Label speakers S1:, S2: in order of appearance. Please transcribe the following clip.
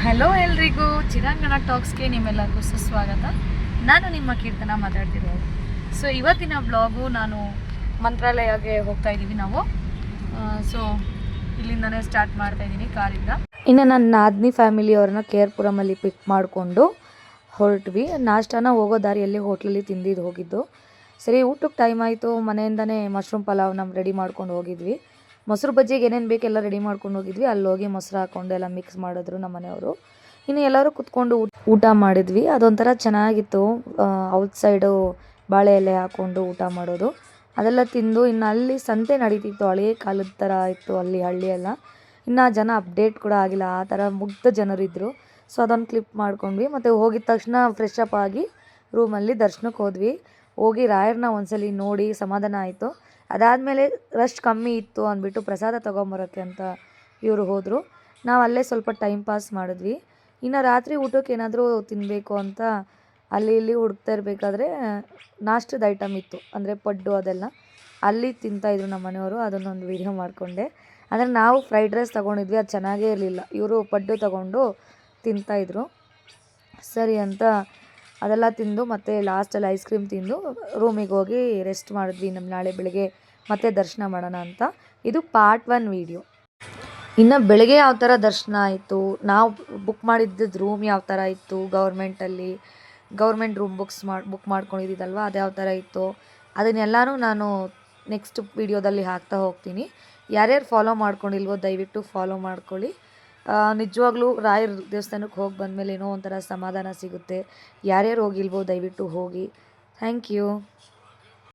S1: Hello ಎಲ್ರಿಗೂ ಚಿರಾಂಗಣ ಟಾಕ್ಸ್ಗೆ ನಿಮ್ಮೆಲ್ಲರಿಗೂ ಸುಸ್ವಾಗತ. ನಾನು ನಿಮ್ಮ ಕೀರ್ತನ ಮಾತಾಡ್ತಿರೋದು. ಸೊ ಇವತ್ತಿನ ಬ್ಲಾಗು ನಾನು ಮಂತ್ರಾಲಯಗೆ ಹೋಗ್ತಾ ಇದ್ದೀವಿ ನಾವು. ಸೊ ಇಲ್ಲಿಂದನೇ ಸ್ಟಾರ್ಟ್ ಮಾಡ್ತಾ ಇದ್ದೀನಿ ಕಾರಿಂದ. ಇನ್ನು ನನ್ನ ನಾದಿನಿ ಫ್ಯಾಮಿಲಿಯವ್ರನ್ನ ಕೇರ್ಪುರಮಲ್ಲಿ ಪಿಕ್ ಮಾಡಿಕೊಂಡು ಹೊರಟ್ವಿ. ನಾಷ್ಟಾನ ಹೋಗೋ ದಾರಿಯಲ್ಲಿ ಹೋಟ್ಲಲ್ಲಿ ತಿಂದಿದ್ದು ಹೋಗಿದ್ದು. ಸರಿ ಊಟಕ್ಕೆ ಟೈಮ್ ಆಯಿತು, ಮನೆಯಿಂದನೇ ಮಶ್ರೂಮ್ ಪಲಾವ್ ನಮ್ಮ ರೆಡಿ ಮಾಡ್ಕೊಂಡು ಹೋಗಿದ್ವಿ. ಮೊಸರು ಬಜ್ಜಿಗೆ ಏನೇನು ಬೇಕೆಲ್ಲ ರೆಡಿ ಮಾಡ್ಕೊಂಡು ಹೋಗಿದ್ವಿ. ಅಲ್ಲಿ ಹೋಗಿ ಮೊಸರು ಹಾಕ್ಕೊಂಡು ಎಲ್ಲ ಮಿಕ್ಸ್ ಮಾಡಿದ್ರು ನಮ್ಮ ಮನೆಯವರು. ಇನ್ನು ಎಲ್ಲರೂ ಕುತ್ಕೊಂಡು ಊಟ ಮಾಡಿದ್ವಿ. ಅದೊಂಥರ ಚೆನ್ನಾಗಿತ್ತು. ಔಟ್ಸೈಡು ಬಾಳೆ ಎಲೆ ಹಾಕ್ಕೊಂಡು ಊಟ ಮಾಡೋದು ಅದೆಲ್ಲ ತಿಂದು ಇನ್ನು ಅಲ್ಲಿ ಸಂತೆ ನಡೀತಿತ್ತು. ಹಳೆಯ ಕಾಲದ ಥರ ಇತ್ತು ಅಲ್ಲಿ ಹಳ್ಳಿಯೆಲ್ಲ. ಇನ್ನು ಜನ ಅಪ್ಡೇಟ್ ಕೂಡ ಆಗಿಲ್ಲ, ಆ ಥರ ಮುಗ್ಧ ಜನರಿದ್ದರು. ಸೊ ಅದೊಂದು ಕ್ಲಿಪ್ ಮಾಡ್ಕೊಂಡ್ವಿ. ಮತ್ತು ಹೋಗಿದ ತಕ್ಷಣ ಫ್ರೆಶ್ ಅಪ್ ಆಗಿ ರೂಮಲ್ಲಿ ದರ್ಶನಕ್ಕೆ ಹೋದ್ವಿ. ಹೋಗಿ ರಾಯರನ್ನ ಒಂದ್ಸಲಿ ನೋಡಿ ಸಮಾಧಾನ ಆಯಿತು. ಅದಾದಮೇಲೆ ರಶ್ ಕಮ್ಮಿ ಇತ್ತು ಅಂದ್ಬಿಟ್ಟು ಪ್ರಸಾದ ತೊಗೊಂಬರೋಕ್ಕೆ ಅಂತ ಇವರು ಹೋದರು. ನಾವು ಅಲ್ಲೇ ಸ್ವಲ್ಪ ಟೈಮ್ ಪಾಸ್ ಮಾಡಿದ್ವಿ. ಇನ್ನು ರಾತ್ರಿ ಊಟಕ್ಕೆ ಏನಾದರೂ ತಿನ್ನಬೇಕು ಅಂತ ಅಲ್ಲಿ ಇಲ್ಲಿ ಹುಡುಕ್ತಾ ಇರಬೇಕಾದ್ರೆ ನಾಷ್ಟದ ಐಟಮ್ ಇತ್ತು, ಅಂದರೆ ಪಡ್ಡು ಅದೆಲ್ಲ ಅಲ್ಲಿ ತಿಂತಾಯಿದ್ರು ನಮ್ಮ ಮನೆಯವರು. ಅದನ್ನೊಂದು ವೀಡಿಯೋ ಮಾಡಿಕೊಂಡೆ. ಅಂದರೆ ನಾವು ಫ್ರೈಡ್ ರೈಸ್ ತೊಗೊಂಡಿದ್ವಿ, ಅದು ಚೆನ್ನಾಗೇ ಇರಲಿಲ್ಲ. ಇವರು ಪಡ್ಡು ತೊಗೊಂಡು ತಿಂತಾಯಿದ್ರು. ಸರಿ ಅಂತ ಅದೆಲ್ಲ ತಿಂದು ಮತ್ತು ಲಾಸ್ಟಲ್ಲಿ ಐಸ್ ಕ್ರೀಮ್ ತಿಂದು ರೂಮಿಗೆ ಹೋಗಿ ರೆಸ್ಟ್ ಮಾಡಿದ್ವಿ. ನಮ್ಮ ನಾಳೆ ಬೆಳಗ್ಗೆ ಮತ್ತೆ ದರ್ಶನ ಮಾಡೋಣ ಅಂತ. ಇದು ಪಾರ್ಟ್ 1 ವೀಡಿಯೋ. ಇನ್ನು ಬೆಳಗ್ಗೆ ಯಾವ ಥರ ದರ್ಶನ ಆಯಿತು, ನಾವು ಬುಕ್ ಮಾಡಿದ್ದದ್ದು ರೂಮ್ ಯಾವ ಥರ ಇತ್ತು, ಗೌರ್ಮೆಂಟ್ ರೂಮ್ ಬುಕ್ ಮಾಡ್ಕೊಂಡಿದ್ದೀದಲ್ವ ಅದು ಯಾವ ಥರ ಇತ್ತು, ಅದನ್ನೆಲ್ಲನೂ ನಾನು ನೆಕ್ಸ್ಟ್ ವೀಡಿಯೋದಲ್ಲಿ ಹಾಕ್ತಾ ಹೋಗ್ತೀನಿ. ಯಾರ್ಯಾರು ಫಾಲೋ ಮಾಡ್ಕೊಂಡಿಲ್ವೋ ದಯವಿಟ್ಟು ಫಾಲೋ ಮಾಡ್ಕೊಳ್ಳಿ. ನಿಜವಾಗ್ಲೂ ರಾಯರ ದೇವಸ್ಥಾನಕ್ಕೆ ಹೋಗಿ ಬಂದಮೇಲೆ ಏನೋ ಒಂಥರ ಸಮಾಧಾನ ಸಿಗುತ್ತೆ. ಯಾರ್ಯಾರು ಹೋಗಿಲ್ವೋ ದಯವಿಟ್ಟು ಹೋಗಿ. Thank you.